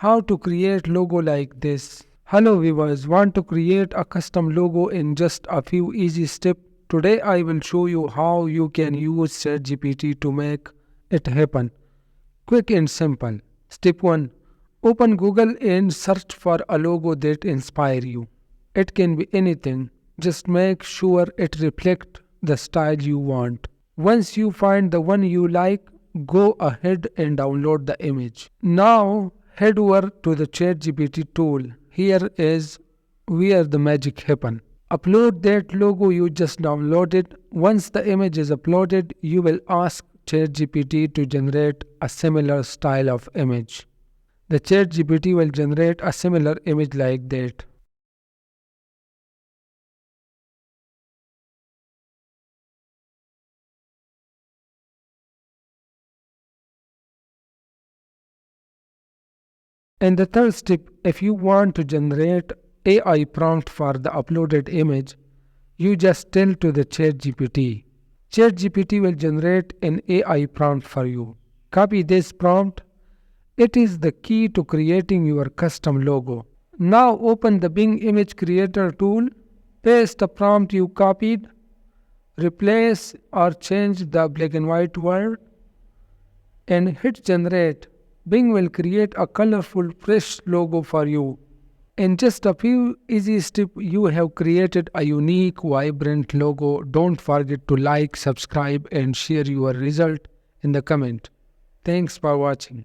How to create logo like this. Hello viewers, want to create a custom logo in just a few easy steps? Today I will show you how you can use ChatGPT to make it happen. Quick and simple. Step 1. Open Google and search for a logo that inspires you. It can be anything. Just make sure it reflects the style you want. Once you find the one you like, go ahead and download the image. Now head over to the ChatGPT tool. Here is where the magic happens. Upload that logo you just downloaded. Once the image is uploaded, you will ask ChatGPT to generate a similar style of image. The ChatGPT will generate a similar image like that. And the third step, if you want to generate AI prompt for the uploaded image, you just tell to the ChatGPT. ChatGPT will generate an AI prompt for you. Copy this prompt. It is the key to creating your custom logo. Now open the Bing Image Creator tool. Paste the prompt you copied. Replace or change the black and white word and hit generate. Bing will create a colorful, fresh logo for you. In just a few easy steps, you have created a unique, vibrant logo. Don't forget to like, subscribe, and share your result in the comment. Thanks for watching.